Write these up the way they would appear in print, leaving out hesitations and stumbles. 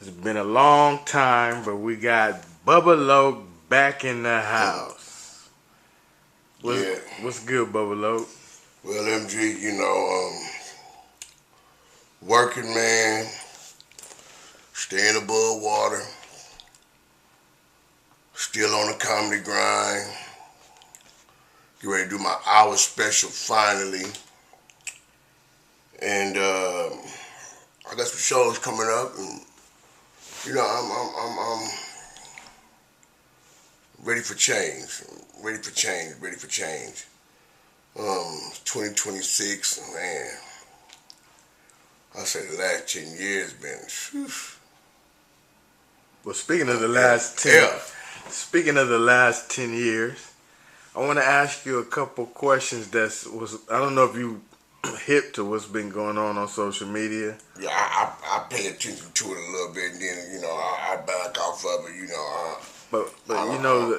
It's been a long time, but we got Bubba Loc back in the house. What's Yeah. what's good, Bubba Loc? Well, MG, working man, staying above water, still on the comedy grind. Get ready to do my hour special finally, and I got some shows coming up, and I'm ready for change, ready for change, ready for change. 2026, man. I say the last 10 years been, whew, Well, speaking of the yeah, last ten, yeah. speaking of the last 10 years, I want to ask you a couple questions. I don't know if you hip to what's been going on social media. Yeah, I pay attention to it a little bit, and then I back off of it. But I you don't. know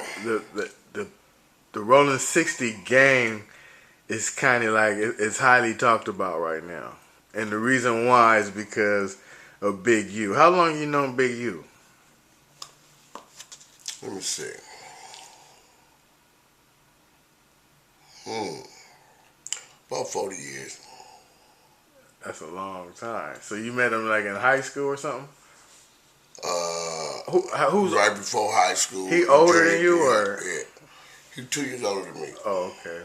the Rolling 60 game is kind of like it's highly talked about right now, and the reason why is because of Big U. How long you known Big U? Let me see. Hmm, about 40 years. That's a long time. So you met him like in high school or something? Uh, Who's right before high school. he older than you Yeah, or? yeah. He's 2 years older than me. Oh, okay.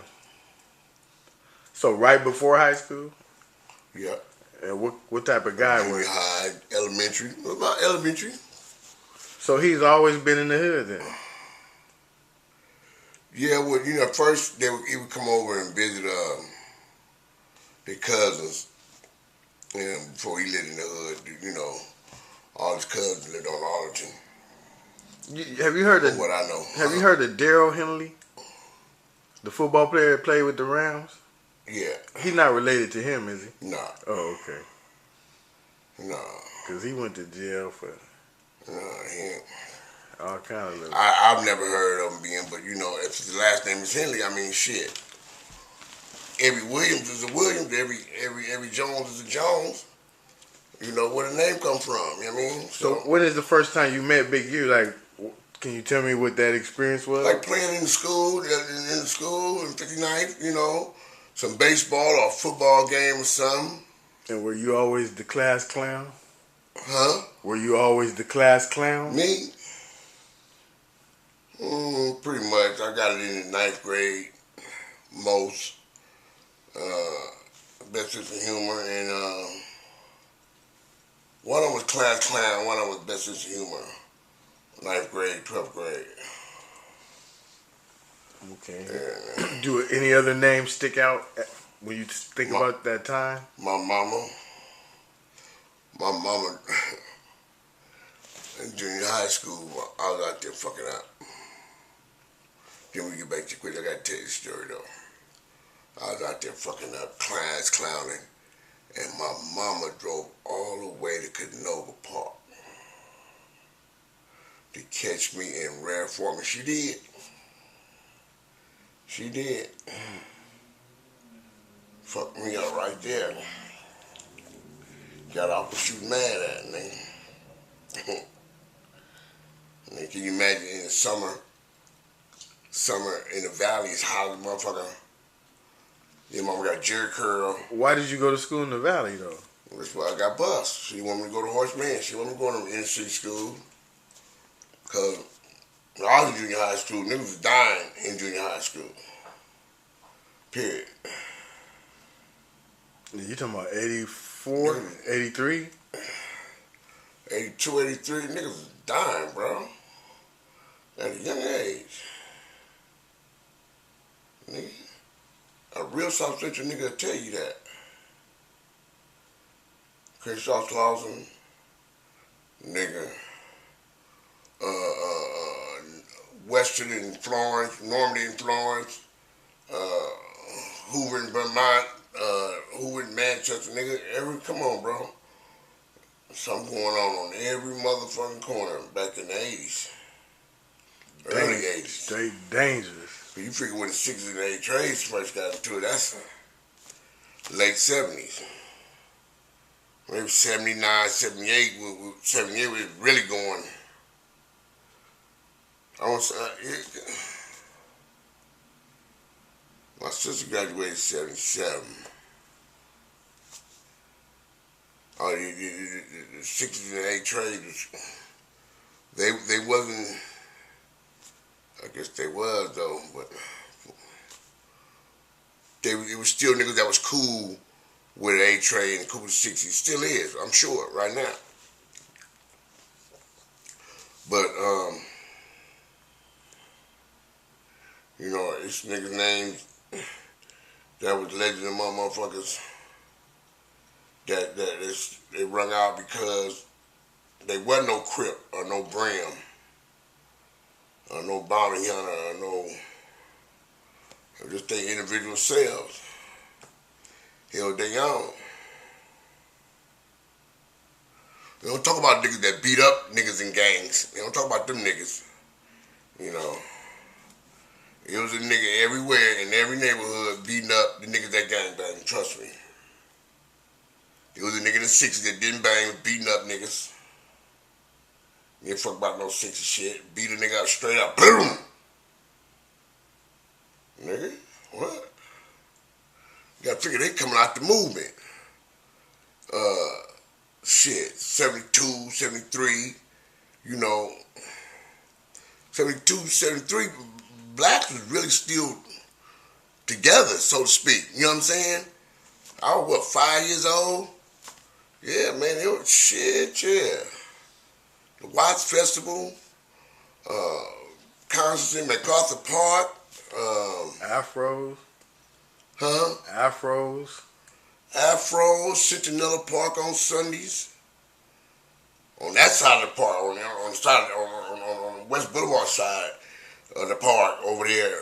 So right before high school? Yeah. And what type of guy Junior was? high, elementary, about elementary. So he's always been in the hood then. Yeah, well, first he would come over and visit their cousins, before he lived in the hood. All his cousins lived on Arlington, Have you heard of from what I know. Have you heard of Daryl Henley, the football player that played with the Rams? Yeah. He's not related to him, is he? Nah. Oh, okay. Nah. Cause he went to jail for Nah, he ain't. all kind of little. I've never heard of him being, but if his last name is Henley, I mean, shit. Every Williams is a Williams. Every Jones is a Jones. You know where the name come from. You know what I mean? So when is the first time you met Big U? Like, can you tell me what that experience was? like playing in the school, in 59th, some baseball or football game or something. And were you always the class clown? Huh? Were you always the class clown? Me? Pretty much. I got it in the ninth grade, most. Best sense of humor, and one of them was class clown, one of them was best sense of humor. Ninth grade, 12th grade. Okay. And Do any other names stick out when you think about that time? my mama, in junior high school, I was out there fucking up. Then we get back to quick. I gotta tell you the story though. I was out there fucking up, class clowning, and my mama drove all the way to Canova Park to catch me in rare form. And she did. She did. Fucked me up right there. Got off the shooting mad at me. And can you imagine in the summer in the valley is hot as a motherfucker. Your mama got jerry curl. Why did you go to school in the valley though? That's why I got bused. She wanted me to go to Horseman. She wanted me to go to inner city school. Because when I was in junior high school, niggas was dying in junior high school. Period. You talking about 84, 83? 82, 83, niggas was dying, bro. At a young age. Nigga. A real South Central nigga will tell you that. Chris Clausen, nigga. Western in Florence, Normandy in Florence, Hoover in Vermont, Hoover in Manchester, nigga. Come on, bro. Something going on every motherfucking corner back in the 80s. Early 80s. Straight dangerous. You figure when the 60s and 80s trades first got into it, that's late 70s. maybe 79, 78. 78 was really going. I was, my sister graduated 77. Oh, the 60s and 8 trades, they wasn't, I guess they was though, but it was still niggas that was cool with the 8 trade and cool with the 60s. Still is, I'm sure, right now. But, you know, this nigga's name that was legend among motherfuckers that they rung out because they wasn't no Crip or no Brim or no bounty hunter or no, just their individual selves. Held their own. They don't talk about niggas that beat up niggas in gangs. They don't talk about them niggas. You know. It was a nigga everywhere in every neighborhood beating up the niggas that gangbang. Trust me. It was a nigga in the 60s that didn't bang, was beating up niggas. You ain't fuck about no 60 shit. Beat a nigga up straight up. Boom! Nigga, what? You gotta figure they coming out the movement. Shit, 72, 73, you know, 72, 73, blacks was really still together, so to speak. You know what I'm saying? I was, what, 5 years old? Yeah, man, it was shit, yeah. The Watts Festival, concerts in MacArthur Park. Afros. Huh? Afros. Centinela Park on Sundays. On that side of the park, on the side, on West Boulevard side of the park over there,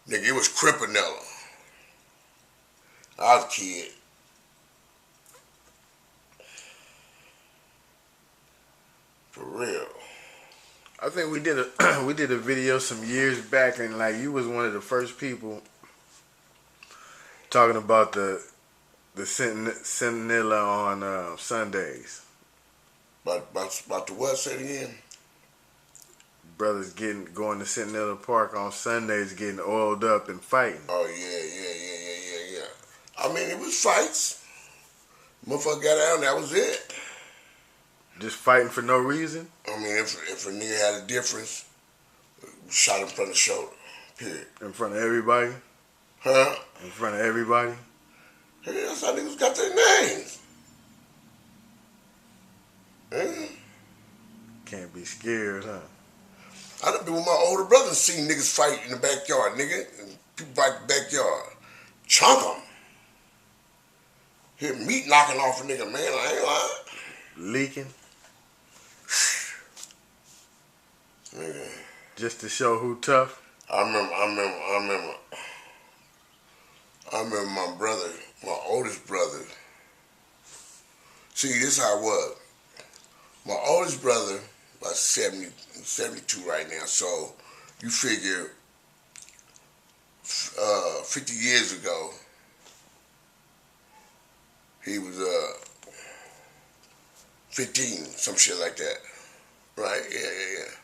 nigga, it was Crimpinella. I was a kid. For real. I think we did a video some years back, and like you was one of the first people talking about the Centinela on Sundays. About the what? Say it again. Brothers going to Centinela Park on Sundays, getting oiled up and fighting. Oh yeah. I mean, it was fights. Motherfucker got out and that was it. Just fighting for no reason? I mean, if a nigga had a difference, shot him from the shoulder. Period. In front of everybody? Huh? In front of everybody? Hey, that's how niggas got their names. Yeah. Can't be scared, huh? I done been with my older brother and seen niggas fight in the backyard, nigga. And people fight in the backyard. Chunk them. Hear meat knocking off a nigga, man. I ain't lying. Leaking? Nigga. Just to show who tough? I remember my brother, my oldest brother. See, this is how it was. My oldest brother, about 72 right now, so you figure 50 years ago, he was 15, some shit like that. Right? Yeah.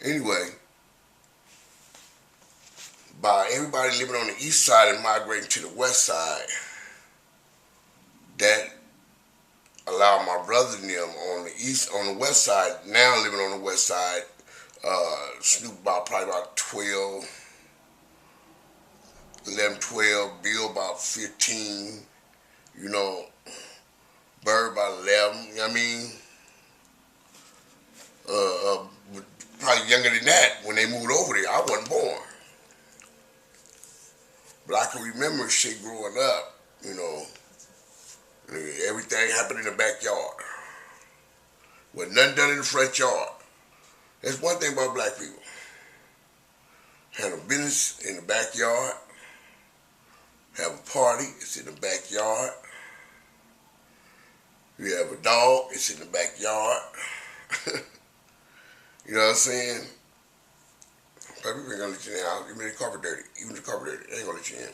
Anyway, by everybody living on the east side and migrating to the west side, that allowed my brother and them on the west side, now living on the west side, Snoop probably about 11, 12, Bill about 15, you know, Bird about 11, you know what I mean? Probably younger than that when they moved over there. I wasn't born. But I can remember shit growing up, you know, everything happened in the backyard. With nothing done in the front yard. That's one thing about black people. Handle business in the backyard. Have a party, it's in the backyard. You have a dog, it's in the backyard. You know what I'm saying? People ain't gonna let you in the house. Even the carpet dirty. They ain't gonna let you in.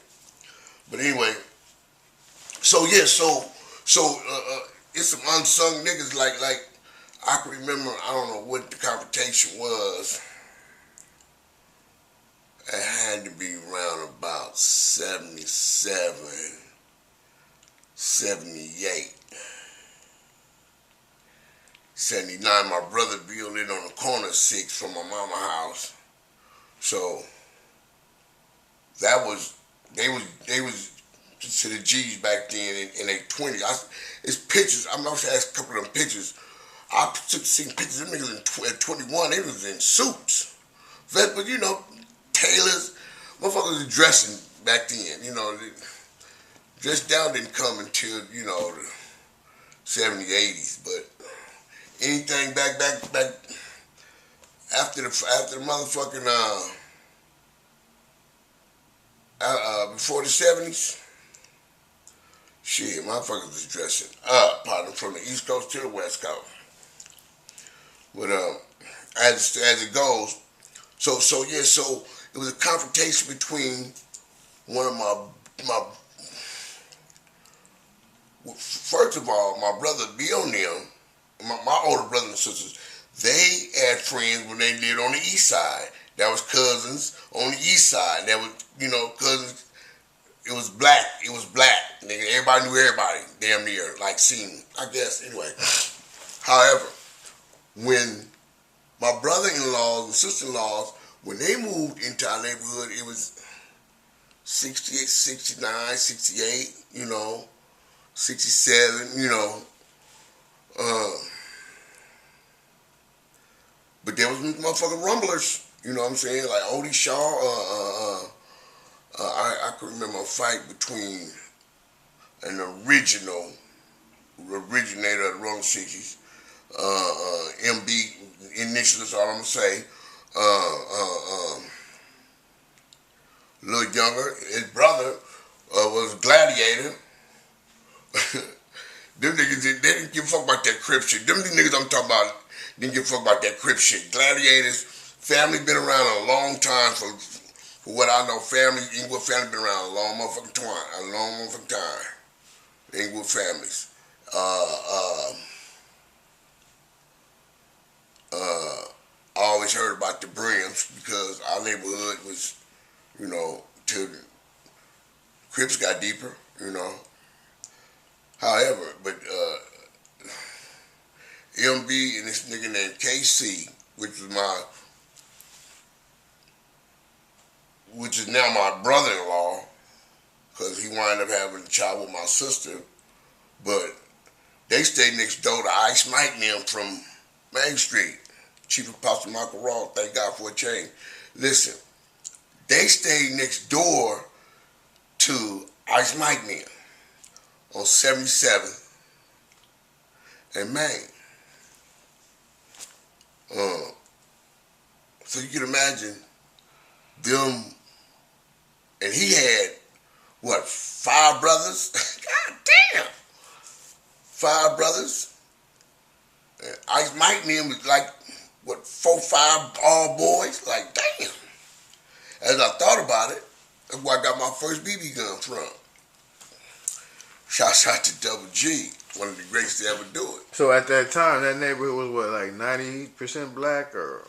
But anyway, so yeah, it's some unsung niggas like I can remember. I don't know what the confrontation was. It had to be around about 77, 78, 79. My brother built it on the corner of 6 from my mama's house. So that was they was considered G's back then in their 20s. It's pictures. I'm going to ask a couple of them pictures. I seen pictures of them niggas at 21. They was in suits. But you know, tailors, motherfuckers was dressing back then. You know, dress down didn't come until, you know, the 70s, 80s. But anything back after the motherfucking before the 70s, shit, motherfuckers was dressing up, partner, from the East Coast to the West Coast. But as it goes, so it was a confrontation between one of my first of all, my brother Bill and them, my older brothers and sisters, they had friends when they lived on the east side. That was cousins on the east side. That was, you know, cousins. It was black. Nigga, everybody knew everybody. Damn near, like seen, I guess. Anyway, however, when my brother-in-laws and sister-in-laws, when they moved into our neighborhood, it was 68, 69, 68, you know, 67, you know. But there was motherfucking rumblers, you know what I'm saying? Like Odie Shaw, I can remember a fight between an originator of the Rolling 60s, MB, initials, all I'm gonna say. A little younger, his brother was Gladiator. Them niggas, they didn't give a fuck about that Crip shit. Them niggas I'm talking about didn't give a fuck about that Crip shit. Gladiators, family been around a long time for what I know. Inglewood family been around a long motherfucking time. Inglewood families. I always heard about the Brims because our neighborhood was, you know, till the Crips got deeper, you know. However, but MB and this nigga named KC, which is now my brother-in-law, because he wound up having a child with my sister, but they stayed next door to Ice Mike and them from Main Street. Chief Apostle Michael Ross, thank God for a change. Listen, they stayed next door to Ice Mike and them on 77th and Main. So you can imagine them, and he had, what, 5 brothers? God damn! 5 brothers. And Ice Mike and them was like, what, 4, 5 all boys? Like, damn. As I thought about it, that's where I got my first BB gun from. Shouts out to Double G, one of the greatest to ever do it. So at that time, that neighborhood was what, like 90% black, or?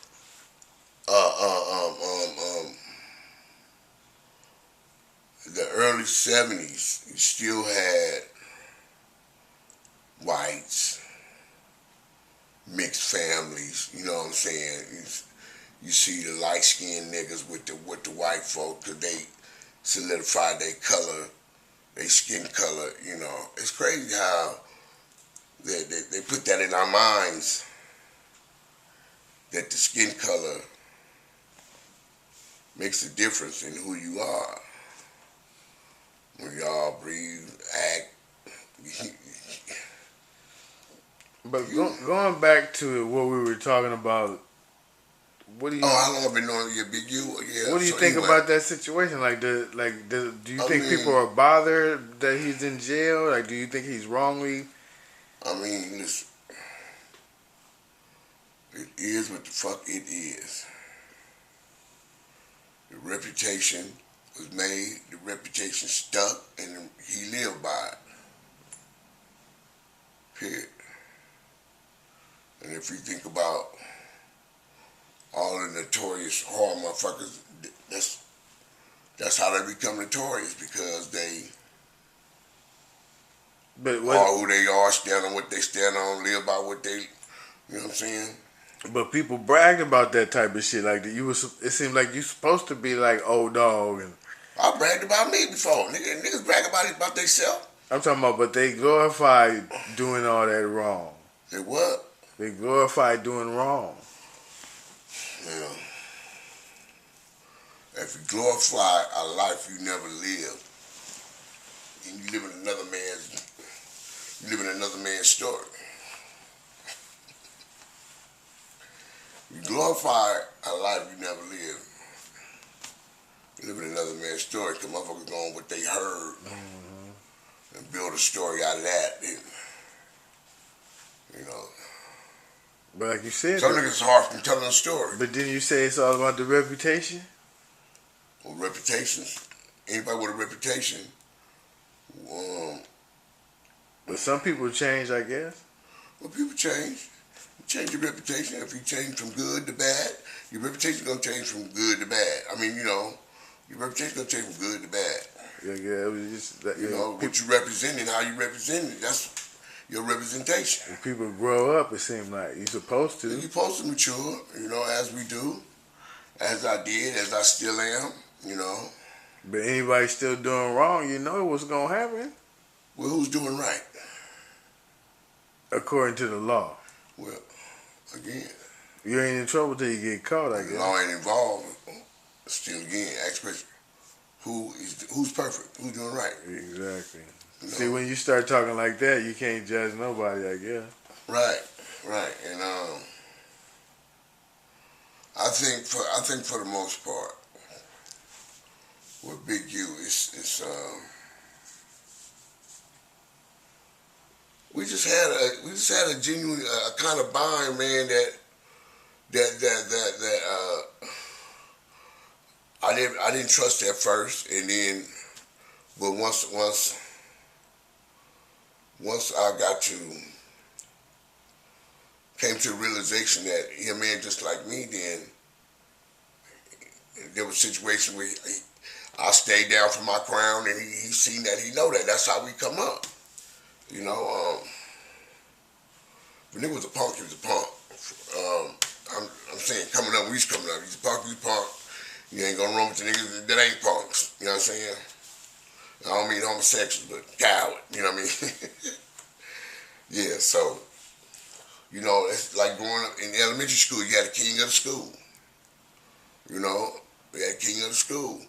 The early 70s, you still had whites, mixed families, you know what I'm saying? You see the light-skinned niggas with the white folk, because they solidified their color, their skin color, you know. It's crazy how they put that in our minds, that the skin color makes a difference in who you are. When y'all breathe, act. But going back to what we were talking about, what do you? Oh, how long I've been knowing you, Big U? Yeah. What do you think about that situation? Do you think people are bothered that he's in jail? Like, do you think he's wrongly? I mean, listen, it is what the fuck it is. The reputation was made, the reputation stuck, and he lived by it. Period. And if you think about all the notorious hard motherfuckers, that's how they become notorious, because they are who they are, stand on what they stand on, live by what they, you know what I'm saying? But people bragged about that type of shit. Like it seemed like you supposed to be like old dog. And I bragged about me before. Niggas brag about themselves. I'm talking about, but they glorify doing all that wrong. They what? They glorify doing wrong. Yeah. If you glorify a life you never lived, and you live in another man's story. You glorify a life you never lived. You live in another man's story, because motherfuckers go on what they heard and build a story out of that. And, you know. But like you said, some niggas is hard from telling a story. But didn't you say it's all about the reputation? Well, reputations. Anybody with a reputation. But some people change, I guess. Well, people change. You change your reputation. If you change from good to bad, your reputation gonna change from good to bad. I mean, you know, your reputation gonna change from good to bad. Yeah, it was just that, you know what you represent and how you represent it. That's your representation. When people grow up, it seems like you're supposed to. You're supposed to mature, you know, as we do, as I did, as I still am, you know. But anybody still doing wrong, you know what's gonna happen. Well, who's doing right? According to the law. Well, again, you ain't in trouble till you get caught, I guess. The law ain't involved. Still, again, ask question. Who's perfect? Who's doing right? Exactly. You know? See, when you start talking like that, you can't judge nobody, I guess. Right. And I think for the most part, with Big U, it's we just had a genuine kind of bond, man, that I didn't trust at first, and then, but once I came to the realization that he a man just like me, then there was a situation where I stayed down for my crown, and he seen that, he know that. That's how we come up. You know, when nigga was a punk, he was a punk. I'm saying coming up, we was coming up. He's a punk, you punk. You ain't gonna run with the niggas that ain't punks. You know what I'm saying? I don't mean homosexual, but coward. You know what I mean? Yeah, so, you know, it's like growing up in elementary school, you had a king of the school. You know, we had a king of the school.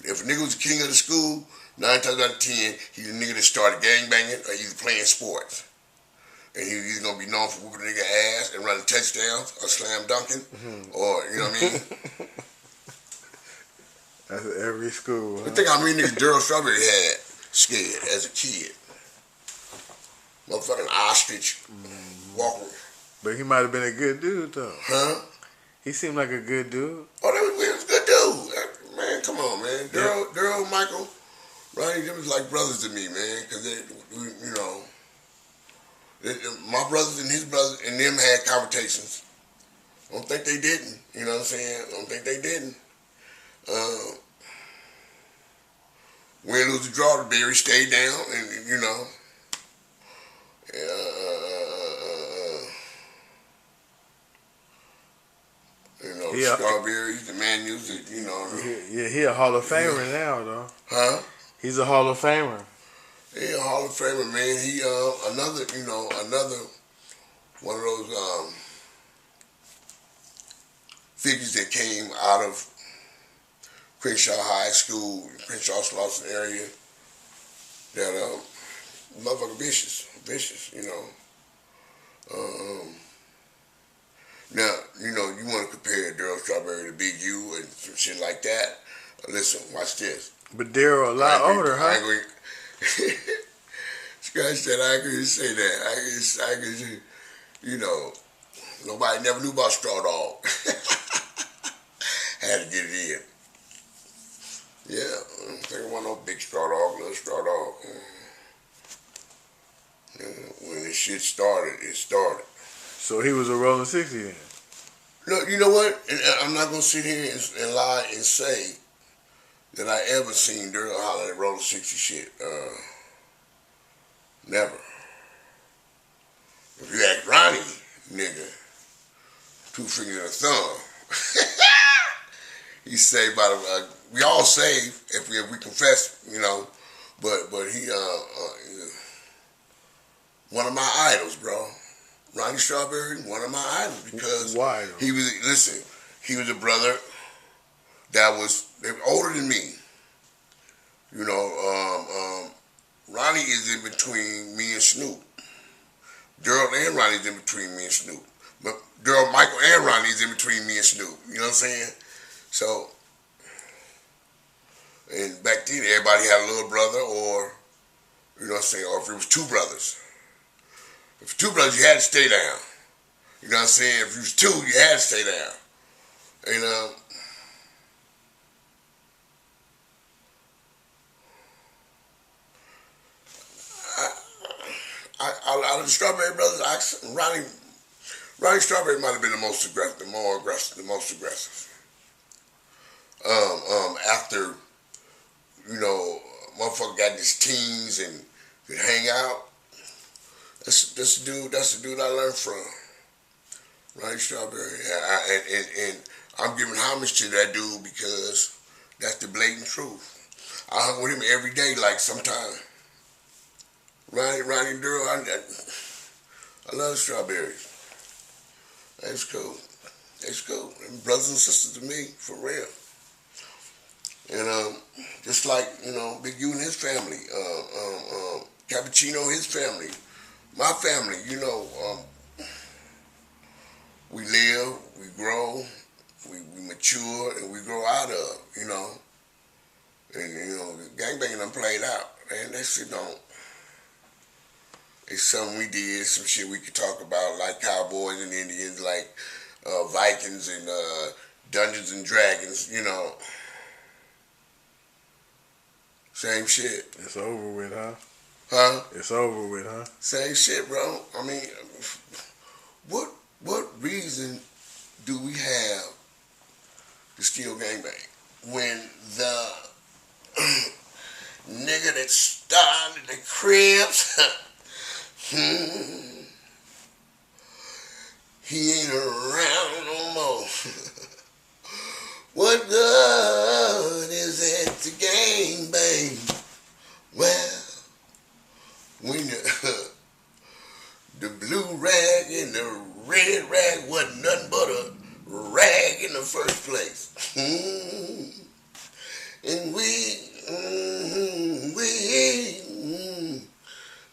If a nigga was the king of the school, 9 times out of 10, he's the nigga that started gangbanging or either playing sports. And he's either going to be known for whooping a nigga ass and running touchdowns or slam dunking, or, you know what I mean? That's every school. Huh? I think how many niggas Daryl Strawberry had scared as a kid. Motherfucking ostrich walking. But he might have been a good dude, though. Huh? He seemed like a good dude. Oh, he was a good dude. Man, come on, man. Daryl, Michael, Ronnie, they was like brothers to me, man. Because, you know, my brothers and his brothers and them had conversations. I don't think they didn't. You know what I'm saying? I don't think they didn't. Win, lose, or draw, the Berry stayed down, and, you know. You know, Strawberries, the man used it, you know. Yeah, he a Hall of Famer now, though. Huh? He's a Hall of Famer. He a Hall of Famer, man. He, another one of those figures that came out of Crenshaw High School, Crenshaw Slauson area, that motherfucker vicious, you know. Now, you know, you want to compare Daryl Strawberry to Big U and some shit like that. Listen, watch this. But Daryl a lot older, huh? Scratch that, I agree to say that. I agree to, you know, nobody never knew about Straw Dog. Had to get it in. Yeah, I don't think I want no big straw dog, little straw dog. When this shit started, it started. So he was a rolling 60 then. No, you know what? And I'm not gonna sit here and lie and say that I ever seen Daryl holler at Roller 60 shit. Never. If you ask Ronnie, nigga, 2 fingers and a thumb, he saved by the. We all save if we confess, you know. But he one of my idols, bro. Ronnie Strawberry, one of my idols because Why? he was a brother that was older than me. You know, Ronnie is in between me and Snoop. Daryl and Ronnie's in between me and Snoop. But Daryl, Michael, and Ronnie's in between me and Snoop. You know what I'm saying? So, and back then everybody had a little brother, or you know what I'm saying, or if it was 2 brothers. If 2 brothers, you had to stay down. You know what I'm saying? If you was 2, you had to stay down. And out of the Strawberry Brothers, Ronnie Strawberry might have been the most aggressive, the most aggressive. After, you know, motherfucker got his teens and could hang out. That's the dude I learned from. Ronnie Strawberry. And I'm giving homage to that dude because that's the blatant truth. I hung with him every day, like sometimes. Ronnie Daryl, I love Strawberries. That's cool. That's cool. And brothers and sisters to me, for real. And just like, you know, Big U and his family, Cappuccino, his family, my family, you know, we live, we grow, we mature, and we grow out of, you know. And, you know, gangbanging done played out. Man, that shit don't. It's something we did, some shit we could talk about, like Cowboys and Indians, like Vikings and Dungeons and Dragons, you know. Same shit. It's over with, huh? Huh? It's over with, huh? Same shit, bro. I mean, what reason do we have to still gangbang when the nigga that started the Cribs, he ain't around no more? What good is it to gangbang? Well, when the blue rag and the red rag wasn't nothing but a rag in the first place. And we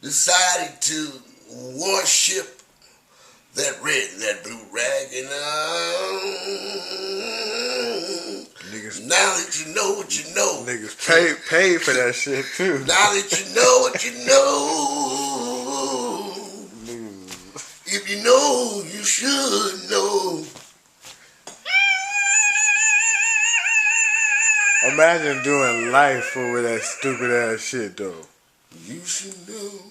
decided to worship that red and that blue rag, and Niggas, now that you know what you know. Niggas paid for that shit too. Now that you know what you know. If you know, you should know. Imagine doing life over that stupid ass shit though. You should know.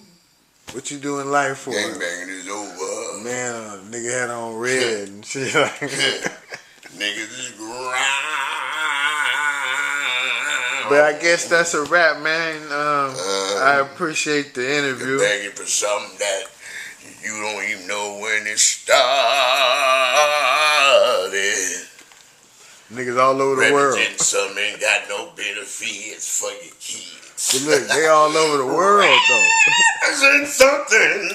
What you doing life for? Gangbanging is over. Man, nigga had on red and shit like that. Niggas is grind. But I guess that's a wrap, man. I appreciate the interview. You're begging for something that you don't even know when it started. Niggas all over the world. Representing something ain't got no benefits for your kids. But look, they all over the world though. Representing something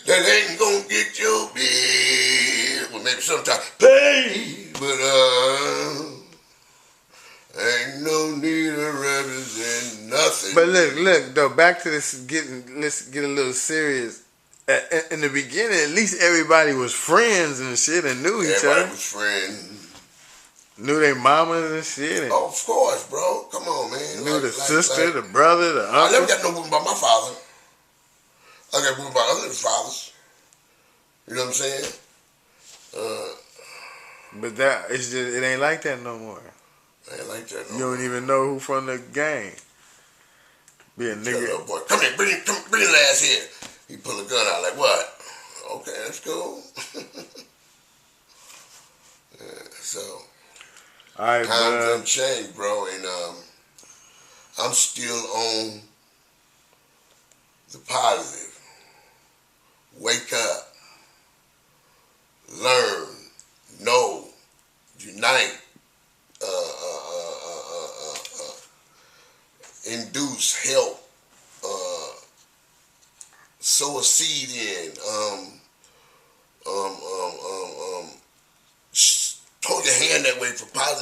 that ain't gonna get your bill. Well, maybe sometimes pay, but ain't no need to represent nothing. But look though, back to this let's get a little serious. In the beginning, at least everybody was friends and shit and knew each other. Everybody was friends. Knew their mamas and shit. And Oh, of course, bro. Come on, man. knew the sister, the brother, the I never uncle. got no woman about my father. I got women about other fathers. You know what I'm saying? But that it's just it ain't like that no more. I ain't like that no You don't more. even know who from the gang. Be a Tell nigga. little boy, come here, bring your ass here. He pull a gun out like, what? Okay, that's cool. Yeah, so All right, times bud. done changed, bro, and I'm still on the positive. Wake up, learn, know, unite, induce, help, sow a seed in, hold your hand that way for positive.